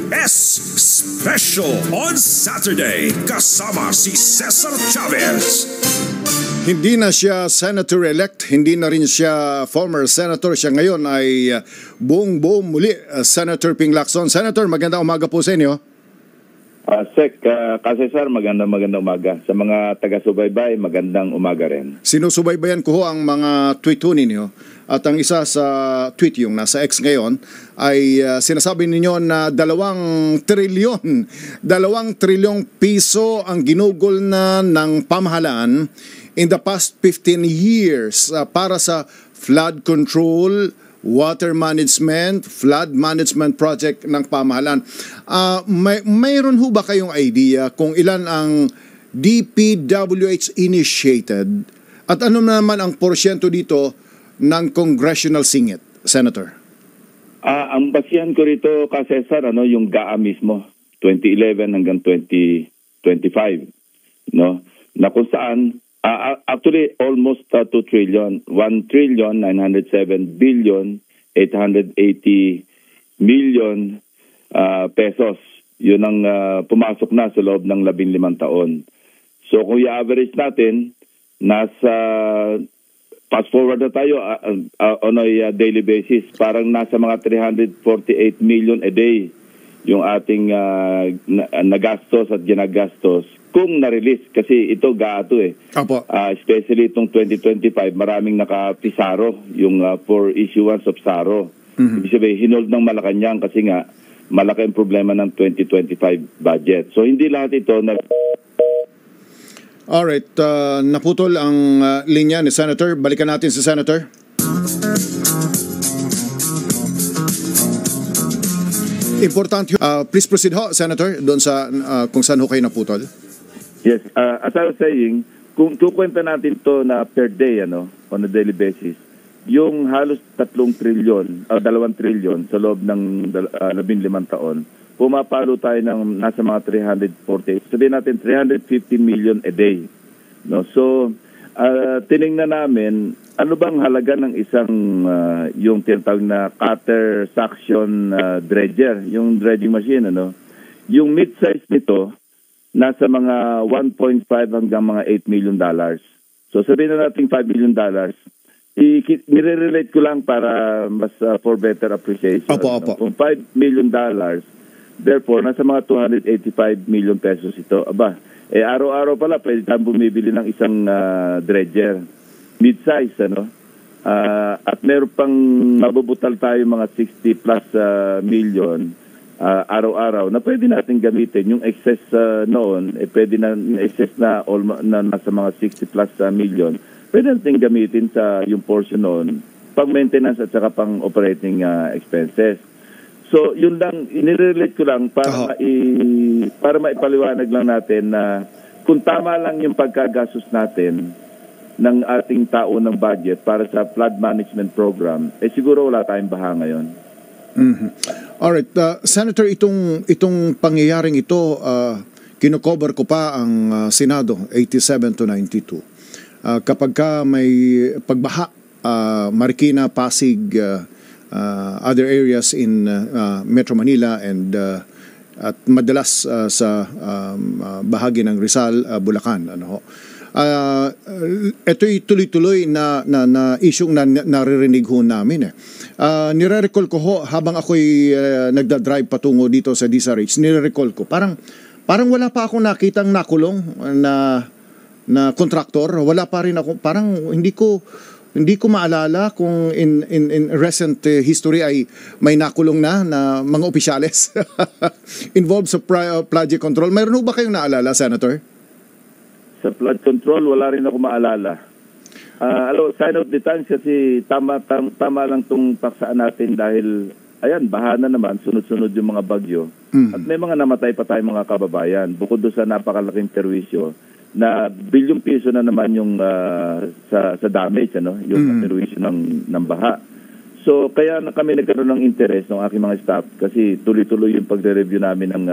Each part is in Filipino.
DWS Special on Saturday kasama si Cesar Chavez. Hindi na siya senator-elect, hindi na rin siya former senator. Siya ngayon ay buong muli Senator Ping Lacson. Senator, magandang umaga po sa inyo. Sek, Cesar, magandang umaga. Sa mga taga-subaybay, magandang umaga rin. Sinusubaybayan ko ang mga tweet ninyo. At ang isa sa tweet yung nasa X ngayon ay sinasabi ninyo na 2 trilyong piso ang ginugol na ng pamahalaan in the past 15 years para sa flood control, water management, flood management project ng pamahalaan. Mayroon ho ba kayong idea kung ilan ang DPWH initiated at ano naman ang porsyento dito ng congressional singit, Senator? Ang basihan ko rito, Cesar, yung GAA mismo, 2011 hanggang 2025, no? Na kung saan actually almost 2 trillion, 1,907 billion 880 million pesos. Yun ang pumasok na sa loob ng 15 taon. So kung i-average natin, nasa fast forward na tayo on a daily basis, parang nasa mga 348 million a day yung ating nagastos at ginagastos kung na-release. Kasi ito gato especially itong 2025, maraming nakapisaro yung for issuance of SARO. Ibig sabihin, hinold ng Malacanang kasi nga malaki ang problema ng 2025 budget. So hindi lahat ito Alright, naputol ang linya ni Senator. Balikan natin si Senator. Importante. Please proceed ho, Senator, doon sa kung saan ho kayo naputol. Yes, as I was saying, kung kukwenta natin to na per day, on a daily basis, yung halos 3 trilyon, 2 trilyon sa loob ng 15 taon, pumapalo tayo ng nasa mga 348. Sabihin natin 350 million a day. No? So, tiningnan namin, ano bang halaga ng isang yung tinatawag na cutter suction dredger, yung dredging machine, Yung mid-size nito, nasa mga 1.5 hanggang mga $8 million. So, sabihin na natin $5 million. Nire-relate ko lang para mas for better appreciation. Opo. Kung $5 million, therefore, nasa mga 285 million pesos ito. Aba, araw-araw pala, pwede tayong bumibili ng isang dredger. Mid-size, at meron pang mabubutal tayo mga 60 plus million araw-araw na pwede natin gamitin. Yung excess noon, pwede na excess na nasa mga 60 plus million. Pwede natin gamitin sa yung portion noon, pang maintenance at saka pang operating expenses. So, yun lang, inirelate ko lang para maipaliwanag lang natin na kung tama lang yung pagkagastos natin ng ating tao ng budget para sa flood management program, siguro wala tayong baha ngayon. Alright, Senator, itong pangyayaring ito, kinocover ko pa ang Senado, 87 to 92. Kapag ka may pagbaha, Marikina, Pasig, other areas in Metro Manila and at madalas sa bahagi ng Rizal, Bulacan, ito'y tuloy-tuloy na isyung naririnig ho namin. Nire-recall ko ho habang ako'y nagda-drive patungo dito sa DSRH, nire-recall ko parang wala pa akong nakitang nakulong na kontraktor. Wala pa rin ako, parang hindi ko maalala kung in recent history ay may nakulong na mga opisyales involved sa flood control. Mayroon ba kayong naalala, Senator? Sa flood control, wala rin ako maalala. Sign of the times kasi tama lang itong paksaan natin dahil, baha na naman, sunod-sunod yung mga bagyo. At may mga namatay pa tayong mga kababayan. Bukod doon sa napakalaking perwisyo, na bilyong piso na naman yung sa damage, yung perwisyo ng baha. So, kaya na kami nagkaroon ng interest ng aking mga staff kasi tuloy-tuloy yung pagre-review namin ng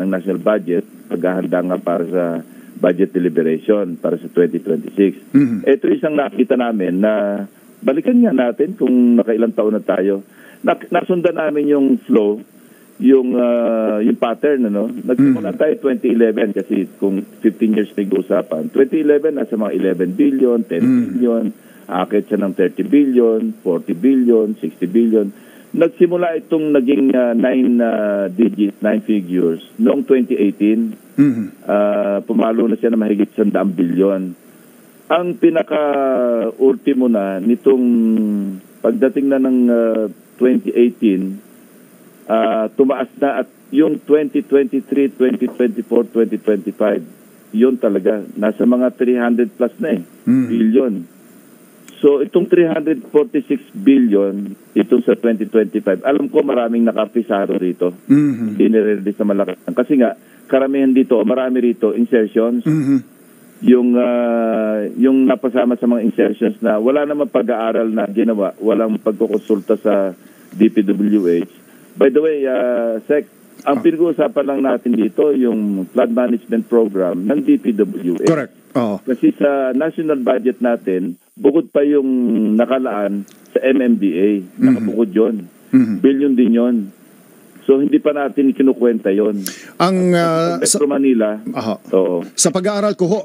national budget, paghahanda nga para sa budget deliberation para sa 2026. Ito isang nakita namin na balikan nga natin kung nakailang taon na tayo. Nasundan namin yung flow yung pattern, ano? Nagsimula tayo 2011 kasi kung 15 years nag-uusapan. 2011 nasa mga 11 billion, 10 billion, akit siya ng 30 billion, 40 billion, 60 billion. Nagsimula itong naging 9 figures noong 2018. Pumalo na siya na mahigit 100 billion. Ang pinaka-ultimo na nitong pagdating na ng 2018, tumaas na at yung 2023, 2024, 2025, yun talaga, nasa mga 300 plus na billion. So itong 346 billion, itong sa 2025, alam ko maraming nakapisaro rito. Hindi nire-release na malaki. Kasi nga, karamihan dito, marami rito, insertions. Yung napasama sa mga insertions na wala namang pag-aaral na ginawa, walang pagkukonsulta sa DPWH. By the way, Sec, ang pinag-uusapan lang natin dito yung flood management program ng DPWH. Correct. Kasi sa national budget natin, bukod pa yung nakalaan sa MMDA, nakabukod yun. Billion din yun. So hindi pa natin kinukwenta yon. Ang Metro Manila. Oo. Sa pag-aaral ko ho,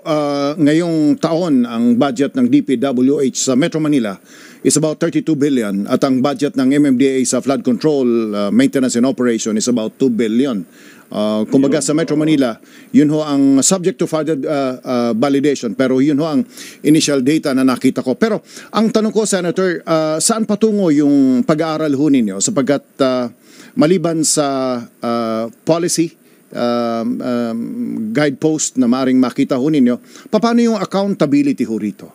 ngayong taon ang budget ng DPWH sa Metro Manila is about 32 billion at ang budget ng MMDA sa flood control, maintenance and operation is about 2 billion. Kumbaga sa Metro Manila, yun ho ang subject to further validation, pero yun ho ang initial data na nakita ko. Pero ang tanong ko, Senator, saan patungo yung pag-aaral ho ninyo sapagkat maliban sa policy guidepost na maaaring makita ho ninyo, paano yung accountability ho rito?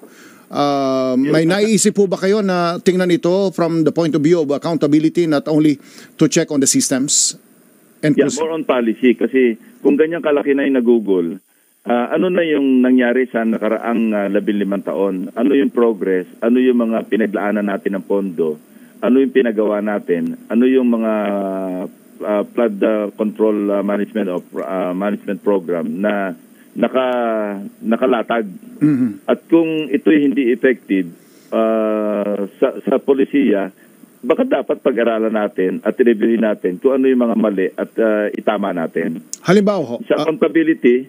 May naiisip po ba kayo na tingnan ito from the point of view of accountability, not only to check on the systems? And more on policy. Kasi kung ganyan kalaki na yung nag-Google, ano na yung nangyari sa nakaraang 15 taon? Ano yung progress? Ano yung mga pinaglaanan natin ng pondo? Ano yung pinagawa natin? Ano yung mga flood control management program na nakalatag? At kung ito'y hindi effective sa polisiya, baka dapat pag-aralan natin at i-reviewin natin kung ano yung mga mali at itama natin. Halimbawa ho, sa accountability,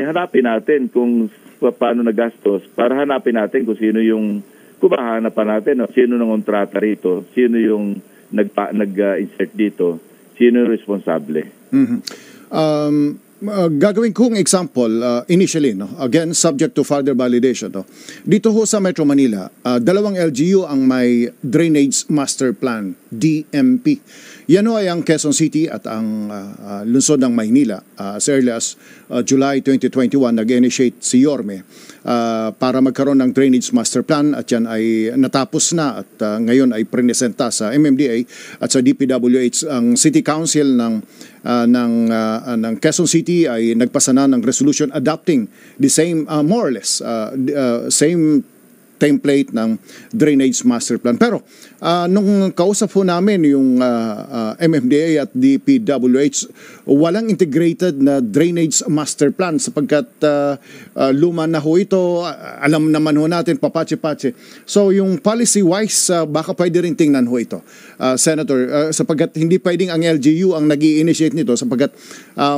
hanapin natin kung paano nagastos para hanapin natin kung sino yung hanapan natin, sino nang kontrata rito, sino yung nag-insert dito, sino yung responsable. Gagawin kong example initially, again subject to further validation. Dito ho sa Metro Manila, dalawang LGU ang may Drainage Master Plan, DMP. Yan ho ay ang Quezon City at ang lungsod ng Maynila. As early as July 2021, nag-initiate si Yorme para magkaroon ng Drainage Master Plan at yan ay natapos na at ngayon ay presenta sa MMDA at sa DPWH. Ang City Council ng Quezon City ay nagpasa na ng resolution adopting the same, more or less, same template ng Drainage Master Plan. Pero nung kausap po namin yung MMDA at DPWH, walang integrated na Drainage Master Plan sapagkat luma na ho ito, alam naman ho natin, papatse-patse. So yung policy-wise, baka pwede rin tingnan ho ito, Senator, sapagkat hindi pwedeng ang LGU ang nag-i-initiate nito sapagkat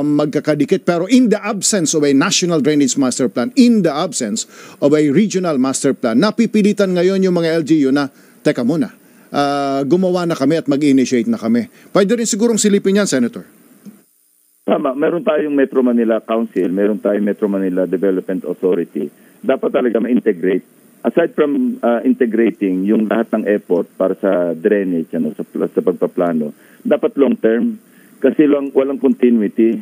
magkakadikit. Pero in the absence of a National Drainage Master Plan, in the absence of a Regional Master Plan, napipilitan ngayon yung mga LGU na, teka muna, gumawa na kami at mag-initiate na kami. Pwede rin sigurong silipin yan, Senator. Tama. Meron tayong Metro Manila Council, meron tayong Metro Manila Development Authority. Dapat talaga ma-integrate. Aside from integrating yung lahat ng effort para sa drainage, sa pagpaplano, dapat long-term. Kasi walang continuity.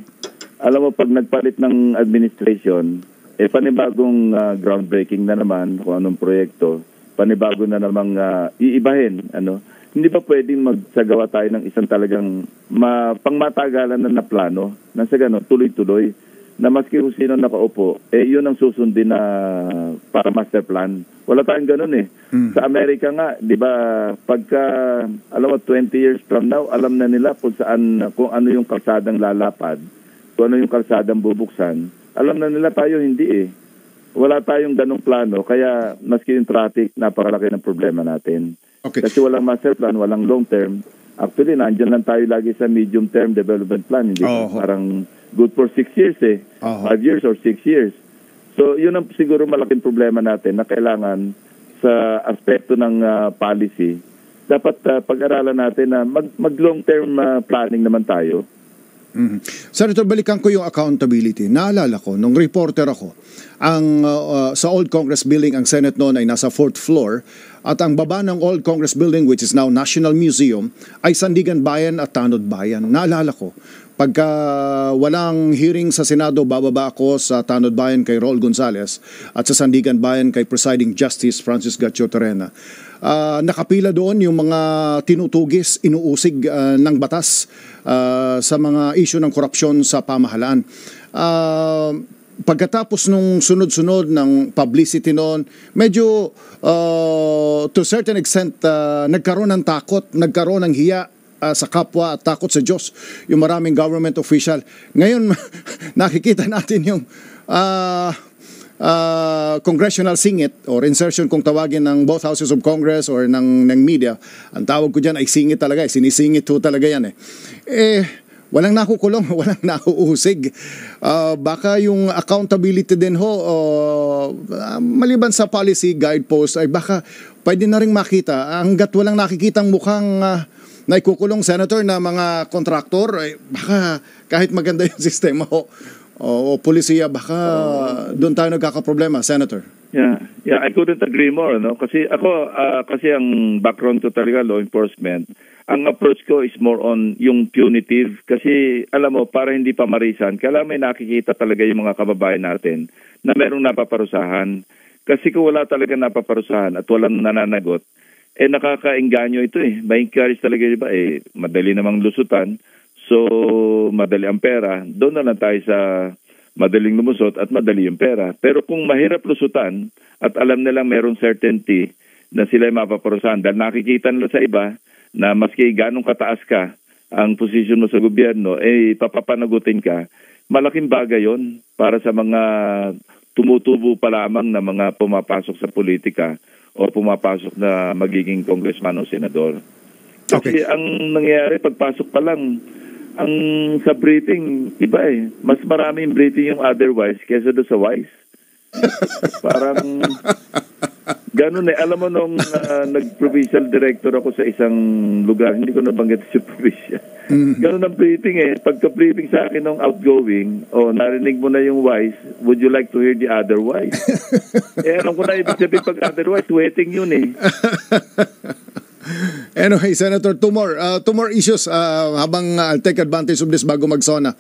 Alam mo, pag nagpalit ng administration, panibagong groundbreaking na naman kung anong proyekto, panibago na namang iibahin. Hindi ba pwedeng magsagawa tayo ng isang talagang pangmatagalan na plano na sa gano'n, tuloy-tuloy, na maski kung sino nakaupo, yun ang susundin na para master plan. Wala tayong gano'n Sa Amerika nga, di ba, pagka, 20 years from now, alam na nila kung ano yung kalsadang lalapad, kung ano yung kalsadang bubuksan. Alam na nila, tayo hindi Wala tayong ganong plano, kaya maski yung traffic, napakalaki ng problema natin. Okay. Kasi walang master plan, walang long term. Actually, nandyan lang tayo lagi sa medium term development plan. Hindi ba? Parang good for 6 years 5 years or 6 years. So, yun ang siguro malaking problema natin na kailangan sa aspekto ng policy. Dapat pag-aralan natin na mag-long term planning naman tayo. Senator, balikan ko yung accountability. Naalala ko, nung reporter ako, sa Old Congress Building, ang Senate noon ay nasa 4th floor at ang baba ng Old Congress Building, which is now National Museum, ay Sandigan Bayan at Tanod Bayan. Naalala ko, pagka walang hearing sa Senado, bababa ako sa Tanod Bayan kay Raul Gonzales at sa Sandigan Bayan kay Presiding Justice Francis Gatchio Terena. Nakapila doon yung mga tinutugis, inuusig ng batas sa mga issue ng korupsyon sa pamahalaan. Pagkatapos nung sunod-sunod ng publicity noon, medyo to a certain extent nagkaroon ng takot, nagkaroon ng hiya sa kapwa at takot sa Diyos yung maraming government official. Ngayon nakikita natin yung congressional singit or insertion kung tawagin ng both houses of Congress or ng media. Ang tawag ko dyan ay singit talaga, sinisingit ho talaga yan walang nakukulong, walang nauusig. Baka yung accountability din ho, maliban sa policy guidepost, ay baka pwede na rin makita hanggat walang nakikitang mukhang naikukulong, Senator, na mga kontraktor, ay baka kahit maganda yung sistema ho o polisiya, baka doon tayo nagkakaproblema, Senator. Yeah, I couldn't agree more, no? Kasi ako, kasi ang background ko talaga, law enforcement, ang approach ko is more on yung punitive. Kasi, alam mo, para hindi pa marisan, kailangan may nakikita talaga yung mga kababayan natin na merong napaparusahan. Kasi kung wala talaga napaparusahan at walang nananagot, nakakaengganyo ito May encourage talaga, diba? Madali namang lusutan. So, madali ang pera. Doon na lang tayo sa madaling lumusot at madali yung pera. Pero kung mahirap lusutan at alam nilang merong certainty na sila ay mapaparusahan dahil nakikita nila sa iba na maski ganong kataas ka ang posisyon mo sa gobyerno, papapanagutin ka, malaking bagay yon para sa mga tumutubo pa lamang na mga pumapasok sa politika o pumapasok na magiging congressman o senador. Kasi ang nangyayari, pagpasok pa lang, ang sa briefing, iba mas maraming briefing yung otherwise kaysa doon sa wise. Parang ganun Alam mo nung nag-provincial director ako sa isang lugar, hindi ko nabanggit sa provincia. Ganun ang briefing Pagka-briefing sa akin ng outgoing, narinig mo na yung wise, would you like to hear the otherwise? Alam ko na ibig sabihin pag otherwise, waiting yun Anyway, Senator, two more issues habang I'll take advantage of this bago magsona.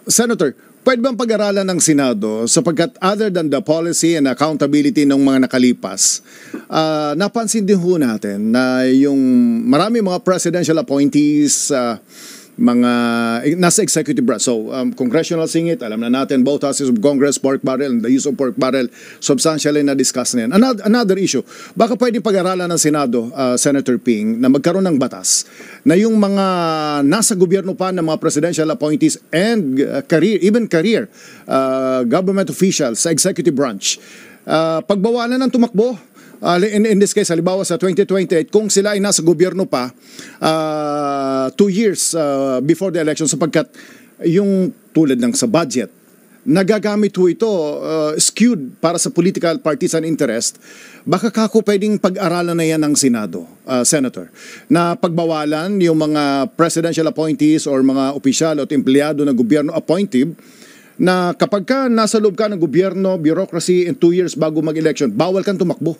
Senator, pwede bang pag-aralan ng Senado sapagkat other than the policy and accountability ng mga nakalipas, napansin din ho natin na yung marami mga presidential appointees, mga nasa executive branch. So, congressional singit, alam na natin, both houses of Congress, pork barrel, and the use of pork barrel, substantially na-discuss na yan. Another issue, baka pwede pag-aralan ng Senado, Senator Ping, na magkaroon ng batas na yung mga nasa gobyerno pa ng mga presidential appointees and career government officials sa executive branch, pagbawalan ng tumakbo. In this case, halimbawa sa 2028, kung sila ay nasa gobyerno pa 2 years before the election, sapagkat yung tulad ng sa budget, nagagamit ho ito skewed para sa political partisan interest, baka kako pwedeng pag-aralan na yan ng Senado, Senator, na pagbawalan yung mga presidential appointees or mga opisyal at empleyado ng gobyerno appointive na kapag ka nasa loob ka ng gobyerno, bureaucracy, in 2 years bago mag-election, bawal kang tumakbo.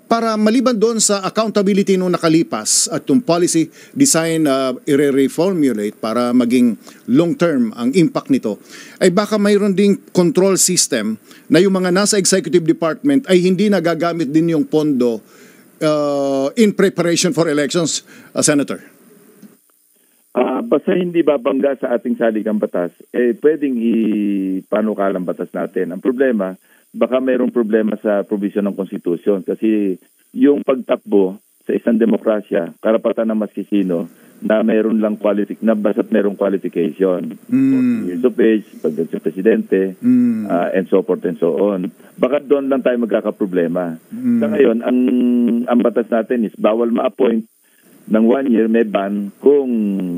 Para maliban doon sa accountability nung nakalipas at yung policy design i-reformulate para maging long-term ang impact nito, ay baka mayroon ding control system na yung mga nasa executive department ay hindi nagagamit din yung pondo in preparation for elections, Senator. Basta hindi babangga sa ating saligang batas, pwedeng ipanukalang batas natin. Ang problema, baka mayroong problema sa provision ng Constitution kasi yung pagtakbo sa isang demokrasya, karapatan ng maskisino na mayroon lang basta't mayroong qualification. 40 years of age, pagdating sa presidente, and so forth and so on. Baka doon lang tayo magkakaproblema. Sa ngayon, ang batas natin is bawal ma-appoint ng 1 year, may ban kung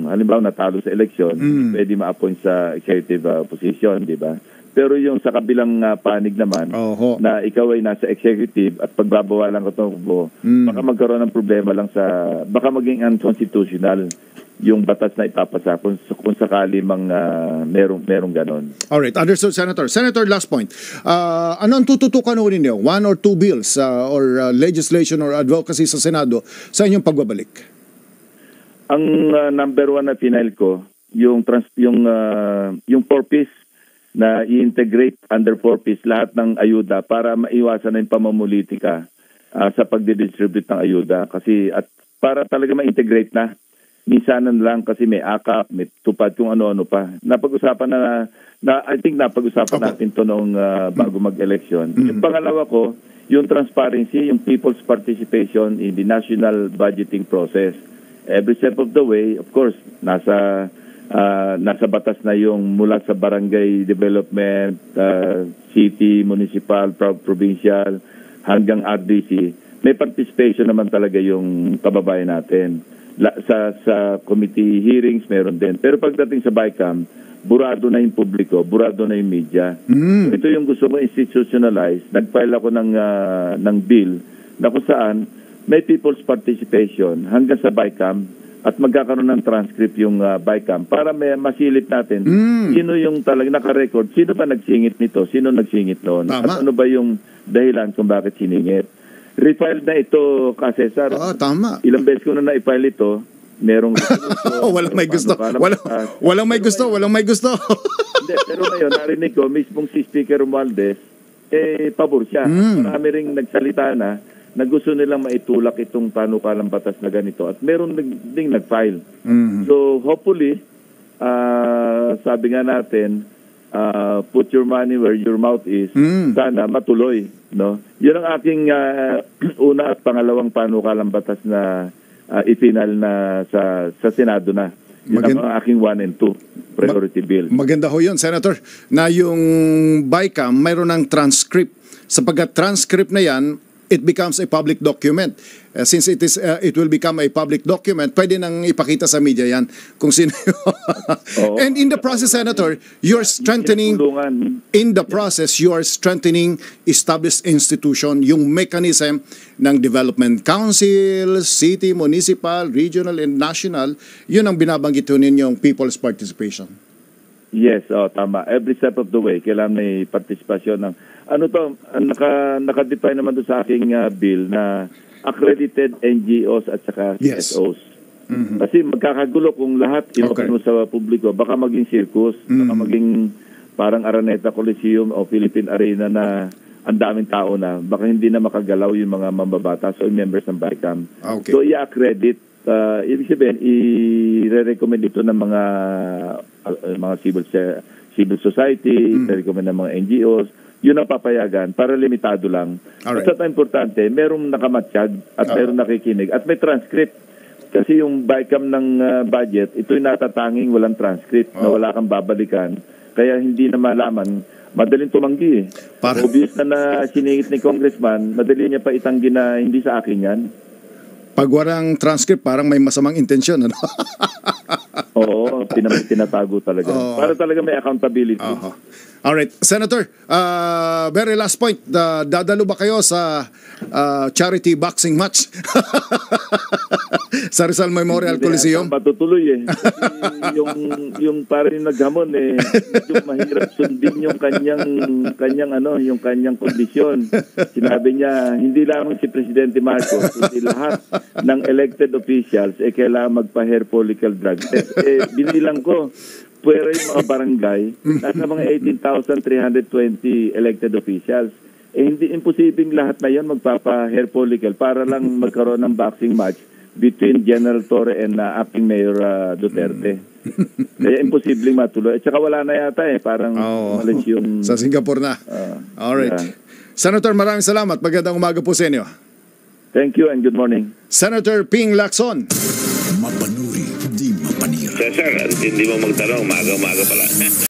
halimbawa natalo sa eleksyon, pwede ma-appoint sa executive position, di ba? Pero yung sa kabilang panig naman, na ikaw ay nasa executive at pagbabawalan ka tumakbo, baka magkaroon ng problema lang baka maging unconstitutional yung batas na ipapasa kung sakali merong ganon. Alright, understood, Senator. Senator, last point. Ano ang tututukan ho ninyo? 1 or 2 bills or legislation or advocacy sa Senado sa inyong pagbabalik? Ang number 1 na pinail ko, yung 4Ps na i-integrate under 4Ps lahat ng ayuda para maiwasan na yung pamumulitika sa pagdidistribute ng ayuda. Kasi at para talaga ma-integrate na, minsanan lang kasi may akap, may tupad kung ano-ano pa. Napag-usapan I think napag-usapan natin to noong bago mag-election. Yung pangalawa ko, yung transparency, yung people's participation in the national budgeting process. Every step of the way, of course, nasa batas na yung mula sa barangay development, city, municipal, provincial, hanggang RDC. May participation naman talaga yung kababayan natin. Sa committee hearings, meron din. Pero pagdating sa BICAM, burado na yung publiko, burado na yung media. Ito yung gusto ko institutionalize. Nag-file ako ng bill na kung saan may people's participation hanggang sa BICAM at magkakaroon ng transcript yung BICAM para masilip natin sino yung talagang naka-record, sino pa nagsingit nito, sino nagsingit noon, at ano ba yung dahilan kung bakit siningit. Refiled na ito, Cesar. Tama. Ilang beses ko na na-file ito, merong walang may gusto. Walang may gusto, walang may gusto. Hindi, pero ngayon, narinig ko, mismong si Speaker Romualdez, pabor siya. Marami ring nagsalita na gusto nilang maitulak itong panukalang batas na ganito at meron ding nag-file. So hopefully, sabi nga natin, put your money where your mouth is, sana matuloy. No? Yun ang aking una at pangalawang panukalang batas na ipinal na sa Senado na. Yun ang aking 1 and 2 priority bill. Maganda ho yun, Senator, na yung BICAM mayroon ng transcript. Sapagkat transcript na yan, it becomes a public document. Since it will become a public document, pwede nang ipakita sa media yan kung sino. And in the process, Senator, you're strengthening, established institution, yung mechanism ng development council, city, municipal, regional, and national, yun ang binabanggit ninyong people's participation. Yes, tama. Every step of the way, kailangan may partisipasyon ng naka-define naman doon sa aking bill na accredited NGOs at saka CSOs. Kasi magkakagulo kung lahat inopen mo sa publiko, baka maging circus, baka maging parang Araneta Coliseum o Philippine Arena na ang daming tao na, baka hindi na makagalaw yung mga mambabatas o members ng BICAM. So i-accredit, ibig sabihin, i-recommend ito ng mga civil society, i-recommend ng mga NGOs, yun ang papayagan para limitado lang. At sa importante, merong nakamatsyag at merong nakikinig at may transcript. Kasi yung BICAM ng budget, ito'y natatanging walang transcript na wala kang babalikan. Kaya hindi na malaman, madaling tumanggi. Obvious na siningit ni Congressman, madali niya pa itanggi na hindi sa akin yan. Pag walang transcript, parang may masamang intensyon, ano? Oo, tinatago talaga. Para talaga may accountability. Alright, Senator, very last point, dadalo ba kayo sa charity boxing match sa Rizal Memorial Coliseum? Matutuloy yung parang yung naghamon yung mahirap sundin yung kanyang kondisyon. Sinabi niya, hindi lamang si Presidente Marcos, kundi lahat ng elected officials kailangan magpa-hair follicle drug test. Binilang ko, pero yung mga barangay, nasa mga 18,320 elected officials. Hindi imposibleng lahat na yan magpapa-hair follicle para lang magkaroon ng boxing match between General Torre and acting Mayor Duterte. Kaya imposibleng matuloy. At saka wala na yata parang malis yung... Sa Singapore na. Alright. Yeah. Senator, maraming salamat. Magandang umaga po sa inyo. Thank you and good morning. Senator Ping Lacson. Mapanuri, di mapanira. Cesar, hindi mo magtanong, maga-maga pala.